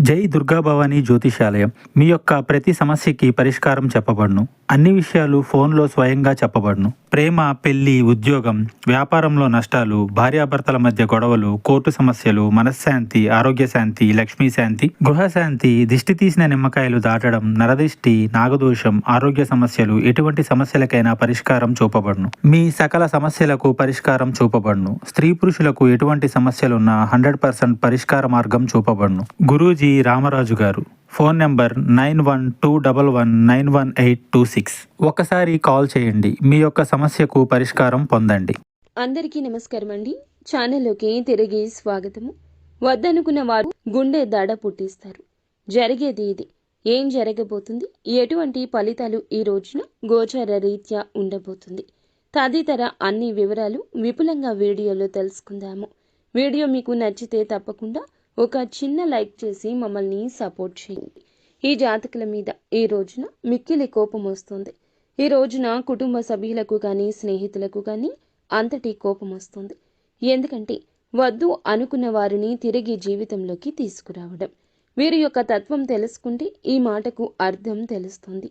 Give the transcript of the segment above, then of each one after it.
జై దుర్గా భవానీ జ్యోతిషాలయం మీ యొక్క ప్రతి సమస్యకి పరిష్కారం చెప్పబడును. అన్ని విషయాలు ఫోన్లో స్వయంగా చెప్పబడును. ప్రేమ, పెళ్లి, ఉద్యోగం, వ్యాపారంలో నష్టాలు, భార్యాభర్తల మధ్య గొడవలు, కోర్టు సమస్యలు, మనశ్శాంతి, ఆరోగ్య శాంతి, లక్ష్మీ శాంతి, గృహశాంతి, దిష్టి తీసిన నిమ్మకాయలు దాటడం, నరదిష్టి, నాగదోషం, ఆరోగ్య సమస్యలు, ఎటువంటి సమస్యలకైనా పరిష్కారం చూపబడును. మీ సకల సమస్యలకు పరిష్కారం చూపబడును. స్త్రీ పురుషులకు ఎటువంటి సమస్యలున్నా 100% పరిష్కార మార్గం చూపబడును. గురూజీ రామరాజు గారు. Phone number 9121911826. ఒకసారి కాల్ చేయండి. మీ యొక్క సమస్యకు పరిష్కారం పొందండి. అందరికీ నమస్కారం అండి. ఛానల్లోకి తిరిగి స్వాగతము. వద్దనుకున్న వారు గుండె దడ పుట్టిస్తారు. జరిగేది ఇది. ఏం జరగబోతుంది, ఎటువంటి ఫలితాలు ఈ రోజున గోచార రీత్యా ఉండబోతుంది, తదితర అన్ని వివరాలు విపులంగా వీడియోలో తెలుసుకుందాము. వీడియో మీకు నచ్చితే తప్పకుండా ఒక చిన్న లైక్ చేసి మమ్మల్ని సపోర్ట్ చేయండి. ఈ జాతకుల మీద ఈ రోజున మిక్కిలి కోపం వస్తుంది. ఈ రోజున కుటుంబ సభ్యులకు కానీ స్నేహితులకు కానీ అంతటి కోపం వస్తుంది. ఎందుకంటే వద్దు అనుకున్న వారిని తిరిగి జీవితంలోకి తీసుకురావడం. వీరి యొక్క తత్వం తెలుసుకుంటే ఈ మాటకు అర్థం తెలుస్తుంది.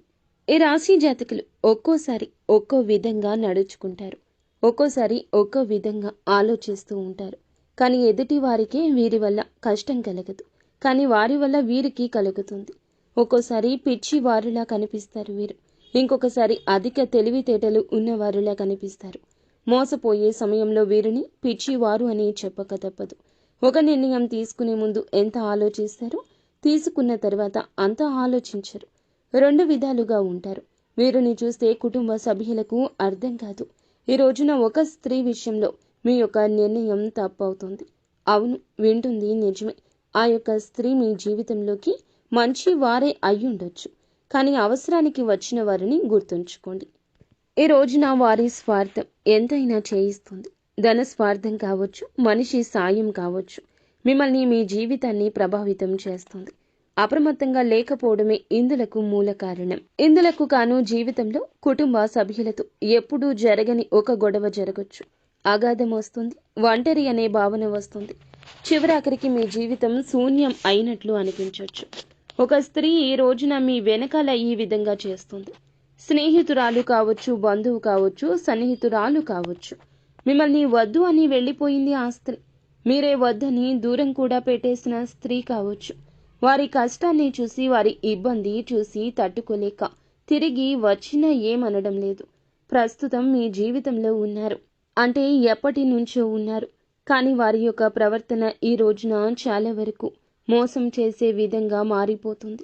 ఈ రాశి జాతకులు ఒక్కోసారి ఒక్కో విధంగా నడుచుకుంటారు, ఒక్కోసారి ఒక్కో విధంగా ఆలోచిస్తూ ఉంటారు. కానీ ఎదుటి వారికే వీరి వల్ల కష్టం కలగదు, కానీ వారి వల్ల వీరికి కలుగుతుంది. ఒక్కోసారి పిచ్చి వారిలా కనిపిస్తారు వీరు, ఇంకొకసారి అధిక తెలివితేటలు ఉన్నవారిలా కనిపిస్తారు. మోసపోయే సమయంలో వీరిని పిచ్చివారు అని చెప్పక తప్పదు. ఒక నిర్ణయం తీసుకునే ముందు ఎంత ఆలోచిస్తారో తీసుకున్న తర్వాత అంత ఆలోచించరు. రెండు విధాలుగా ఉంటారు. వీరిని చూస్తే కుటుంబ సభ్యులకు అర్థం కాదు. ఈ రోజున ఒక స్త్రీ విషయంలో మీ యొక్క నిర్ణయం తప్పవుతుంది. అవును, వింటుంది నిజమే. ఆ యొక్క స్త్రీ మీ జీవితంలోకి మంచి వారే అయ్యుండొచ్చు, కానీ అవసరానికి వచ్చిన వారిని గుర్తుంచుకోండి. ఈ రోజున వారి స్వార్థం ఎంతైనా చేయిస్తుంది. ధన స్వార్థం కావచ్చు, మనిషి సాయం కావచ్చు, మిమ్మల్ని మీ జీవితాన్ని ప్రభావితం చేస్తుంది. అప్రమత్తంగా లేకపోవడమే ఇందులకు మూల కారణం. ఇందులకు కాను జీవితంలో కుటుంబ సభ్యులతో ఎప్పుడూ జరగని ఒక గొడవ జరగచ్చు. అగాధం వస్తుంది, ఒంటరి అనే భావన వస్తుంది. చివరాఖరికి మీ జీవితం శూన్యం అయినట్లు అనిపించవచ్చు. ఒక స్త్రీ ఈ రోజున మీ వెనకాల ఈ విధంగా చేస్తుంది. స్నేహితురాలు కావచ్చు, బంధువు కావచ్చు, సన్నిహితురాలు కావచ్చు. మిమ్మల్ని వద్దు అని వెళ్ళిపోయింది ఆ స్త్రీ. మీరే వద్దని దూరం కూడా పెట్టేసిన స్త్రీ కావచ్చు. వారి కష్టాన్ని చూసి, వారి ఇబ్బంది చూసి తట్టుకోలేక తిరిగి వచ్చినా ఏమనడం లేదు. ప్రస్తుతం మీ జీవితంలో ఉన్నారు అంటే ఎప్పటి నుంచో ఉన్నారు, కానీ వారి యొక్క ప్రవర్తన ఈ రోజున చాలా వరకు మోసం చేసే విధంగా మారిపోతుంది.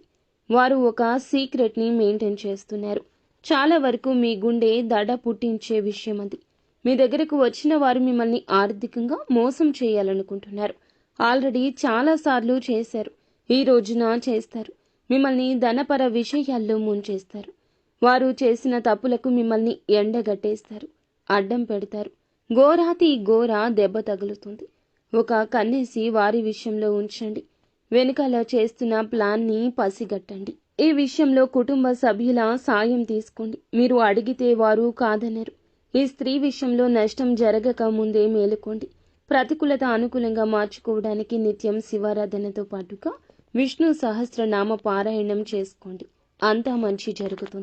వారు ఒక సీక్రెట్ని మెయింటైన్ చేస్తున్నారు. చాలా వరకు మీ గుండె దడ పుట్టించే విషయం అది. మీ దగ్గరకు వచ్చిన వారు మిమ్మల్ని ఆర్థికంగా మోసం చేయాలనుకుంటున్నారు. ఆల్రెడీ చాలాసార్లు చేశారు, ఈ రోజున చేస్తారు. మిమ్మల్ని ధనపర విషయాల్లో ముంచేస్తారు. వారు చేసిన తప్పులకు మిమ్మల్ని ఎండగట్టేస్తారు, అడ్డం పెడతారు. ఘోరాతి ఘోర దెబ్బ తగులుతుంది. ఒక కన్నేసి వారి విషయంలో ఉంచండి. వెనుకాల చేస్తున్న ప్లాన్ని పసిగట్టండి. ఈ విషయంలో కుటుంబ సభ్యుల సాయం తీసుకోండి. మీరు అడిగితే వారు కాదనరు. ఈ స్త్రీ విషయంలో నష్టం జరగక ముందే మేలుకోండి. ప్రతికూలత అనుకూలంగా మార్చుకోవడానికి నిత్యం శివారాధనతో పాటుగా విష్ణు సహస్రనామ పారాయణం చేసుకోండి. అంతా మంచి జరుగుతుంది.